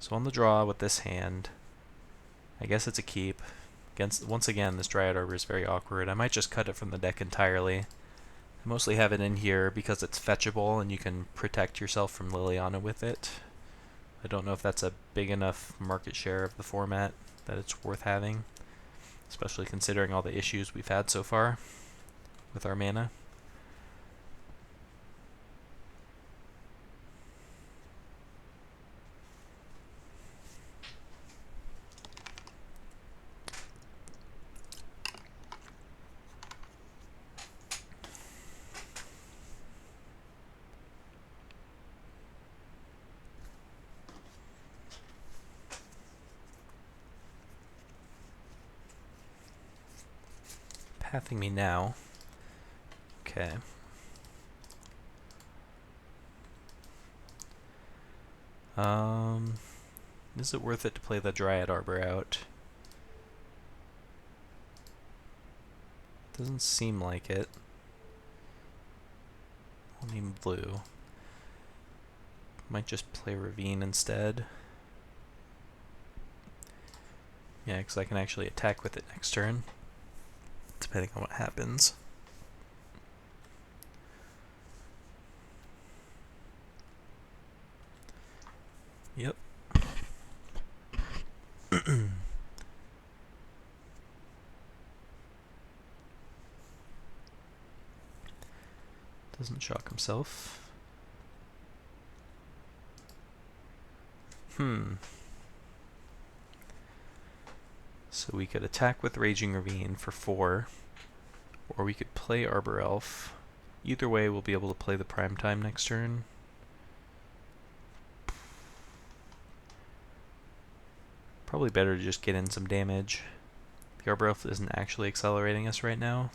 So on the draw with this hand, I guess it's a keep. Once again, this Dryad Arbor is very awkward. I might just cut it from the deck entirely. I mostly have it in here because it's fetchable and you can protect yourself from Liliana with it. I don't know if that's a big enough market share of the format that it's worth having, especially considering all the issues we've had so far with our mana. Pathing me now. Okay. Is it worth it to play the Dryad Arbor out? Doesn't seem like it. I mean blue. Might just play Ravine instead. Yeah, because I can actually attack with it next turn, depending on what happens. Yep. Doesn't shock himself. So we could attack with Raging Ravine for 4, or we could play Arbor Elf. Either way, we'll be able to play the Primetime next turn. Probably better to just get in some damage. The Arbor Elf isn't actually accelerating us right now.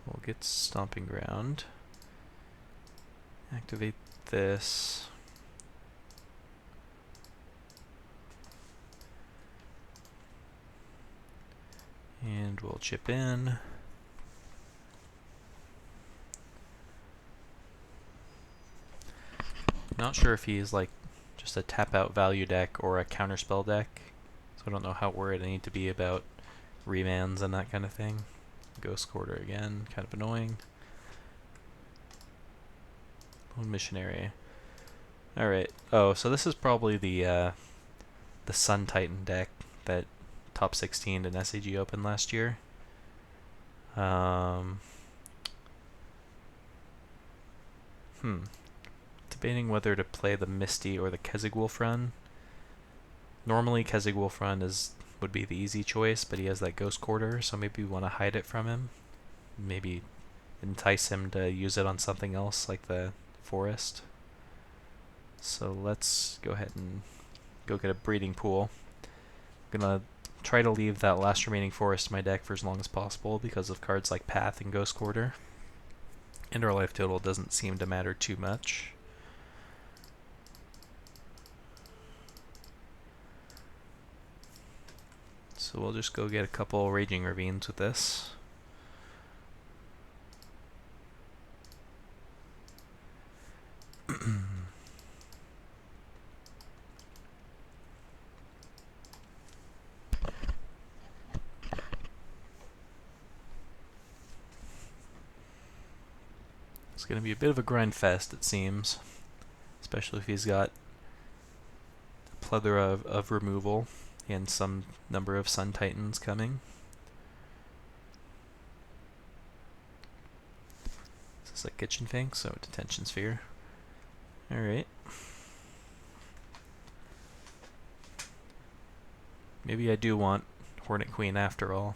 We'll get Stomping Ground. Activate this. And we'll chip in. Not sure if he's like just a tap out value deck or a counterspell deck, so I don't know how worried I need to be about remands and that kind of thing. Ghost Quarter again, kind of annoying. Lone Missionary. Alright. Oh, so this is probably the Sun Titan deck that top 16 in SAG Open last year. Debating whether to play the Misty or the Kesig run. Normally Kesig run would be the easy choice, but he has that Ghost Quarter, so maybe we want to hide it from him. Maybe entice him to use it on something else like the Forest. So let's go ahead and go get a Breeding Pool. I'm gonna try to leave that last remaining Forest in my deck for as long as possible because of cards like Path and Ghost Quarter. And our life total doesn't seem to matter too much. So we'll just go get a couple Raging Ravines with this. It's going to be a bit of a grind fest, it seems. Especially if he's got a plethora of removal and some number of Sun Titans coming. Is this like Kitchen Finks? So Detention Sphere. Alright. Maybe I do want Hornet Queen after all.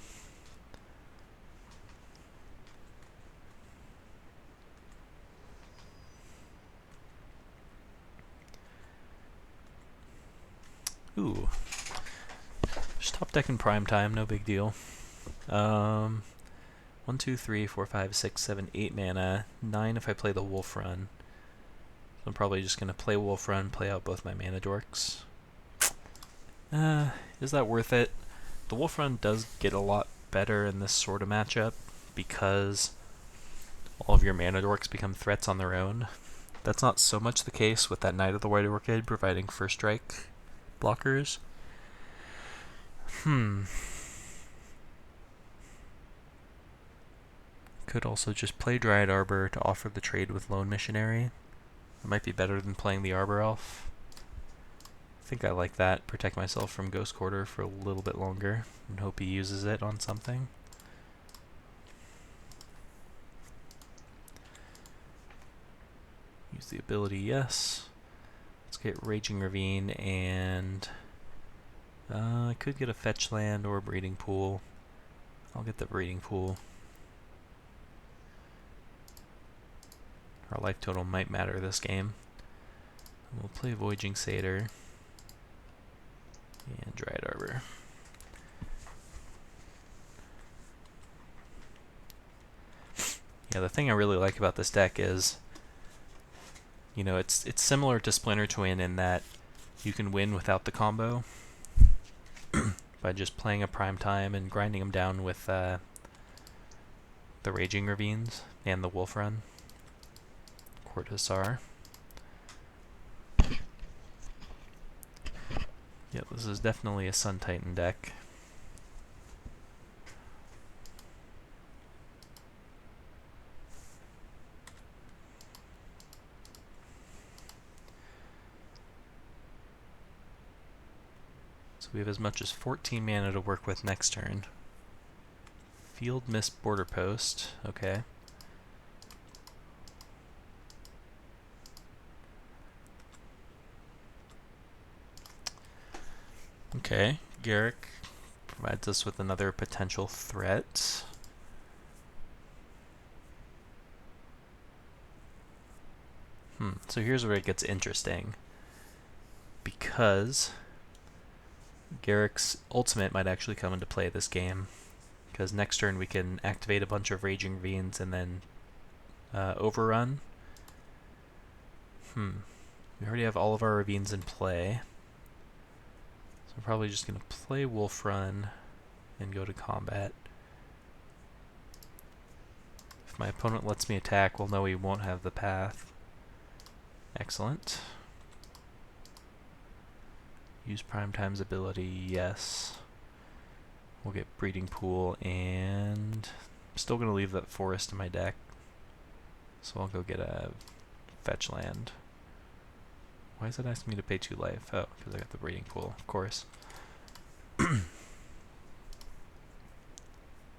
Ooh. Just top deck in prime time, no big deal. 1, 2, 3, 4, 5, 6, 7, 8 mana. 9 if I play the Wolf Run. So I'm probably just going to play Wolf Run, play out both my mana dorks. Is that worth it? The Wolf Run does get a lot better in this sort of matchup because all of your mana dorks become threats on their own. That's not so much the case with that Knight of the White Orchid providing first strike blockers. Could also just play Dryad Arbor to offer the trade with Lone Missionary. It might be better than playing the Arbor Elf. I think I like that. Protect myself from Ghost Quarter for a little bit longer and hope he uses it on something. Use the ability, yes. Let's get Raging Ravine, and I could get a fetch land or a breeding pool. I'll get the breeding pool. Our life total might matter this game. We'll play Voyaging Satyr and Dryad Arbor. Yeah, the thing I really like about this deck is, you know, it's similar to Splinter Twin in that you can win without the combo by just playing a Prime Time and grinding them down with the Raging Ravines and the Wolf Run. Cortazar. Yeah, this is definitely a Sun Titan deck. So we have as much as 14 mana to work with next turn. Field Mist Border Post, okay. Okay, Garruk provides us with another potential threat. So here's where it gets interesting. Because Garruk's ultimate might actually come into play this game. Because next turn we can activate a bunch of Raging Ravines and then overrun. We already have all of our Ravines in play. So I'm probably just going to play Wolf Run and go to combat. If my opponent lets me attack, we'll know he won't have the path. Excellent. Use Prime Time's ability, yes. We'll get Breeding Pool, and I'm still going to leave that forest in my deck. So I'll go get a fetch land. Why is it asking me to pay 2 life? Oh, because I got the Breeding Pool, of course.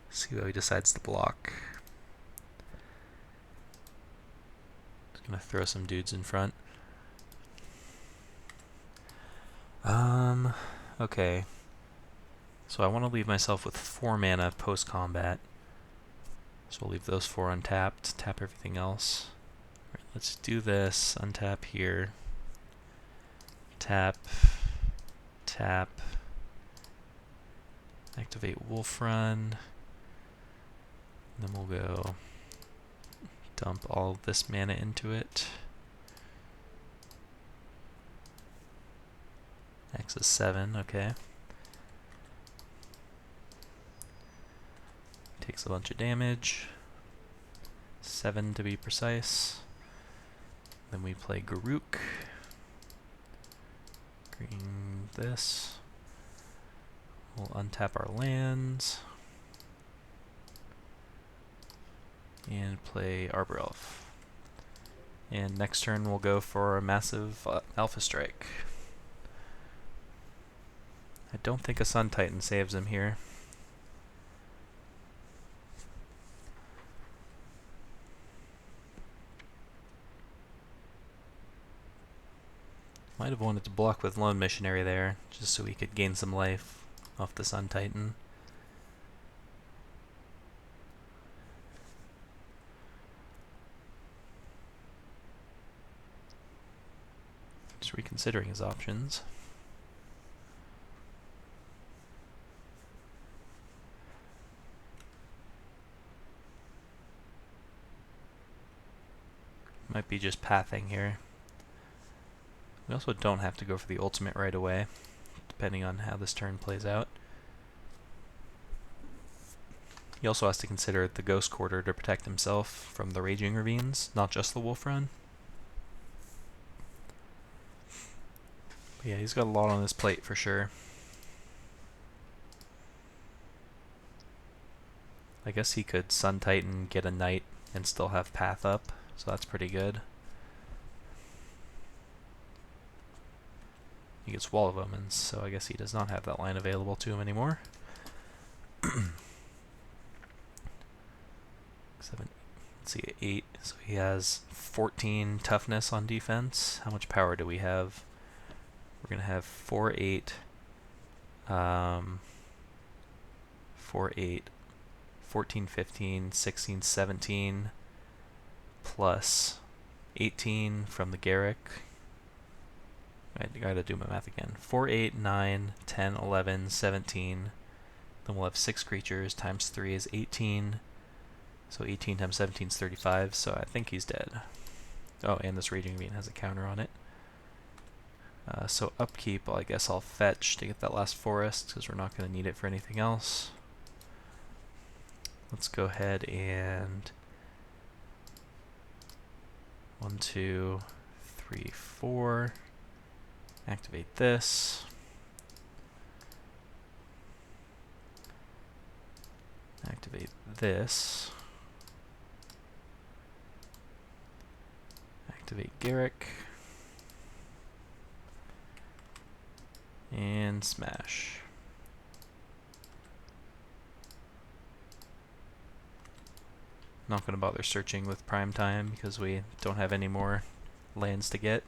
See how he decides to block. Just gonna throw some dudes in front. Okay. So I want to leave myself with 4 mana post-combat. So we'll leave those 4 untapped, tap everything else. Alright, let's do this. Untap here. Tap. Tap. Activate Wolf Run. Then we'll go dump all this mana into it. X is 7, okay. Takes a bunch of damage. 7 to be precise. Then we play Garruk. Green this. We'll untap our lands. And play Arbor Elf. And next turn we'll go for a massive Alpha Strike. I don't think a Sun Titan saves him here. Might have wanted to block with Lone Missionary there, just so he could gain some life off the Sun Titan. Just reconsidering his options. Might be just pathing here. We also don't have to go for the ultimate right away, depending on how this turn plays out. He also has to consider the Ghost Quarter to protect himself from the Raging Ravines, not just the Wolf Run. But yeah, he's got a lot on his plate for sure. I guess he could Sun Titan, get a Knight, and still have Path up, so that's pretty good. He gets Wall of Omens, so I guess he does not have that line available to him anymore. 7, let's see, 8, so he has 14 toughness on defense. How much power do we have? We're going to have 4, 8, 4, 8, 14, 15, 16, 17, plus 18 from the Garruk. I gotta do my math again. 4, 8, 9, 10, 11, 17. Then we'll have 6 creatures, times 3 is 18. So 18 times 17 is 35, so I think he's dead. Oh, and this Raging Ravine has a counter on it. So upkeep, well, I guess I'll fetch to get that last forest, because we're not going to need it for anything else. Let's go ahead and 1, 2, 3, 4. Activate this. Activate this. Activate Garruk. And smash. Not going to bother searching with Prime Time because we don't have any more lands to get.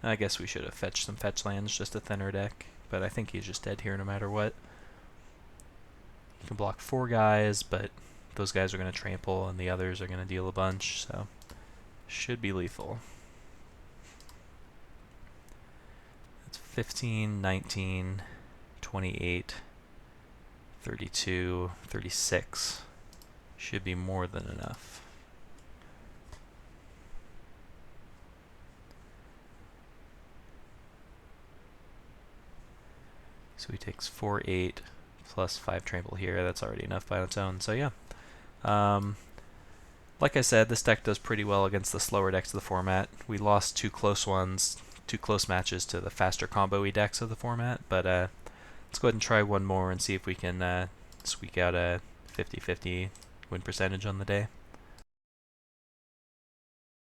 I guess we should have fetched some fetch lands, just a thinner deck, but I think he's just dead here no matter what. You can block 4 guys, but those guys are going to trample and the others are going to deal a bunch, so should be lethal. That's 15, 19, 28, 32, 36. Should be more than enough. So he takes 4, 8, plus 5 trample here. That's already enough by its own. So yeah. Like I said, this deck does pretty well against the slower decks of the format. We lost 2 close ones, 2 close matches to the faster combo-y decks of the format, but let's go ahead and try one more and see if we can squeak out a 50-50 win percentage on the day.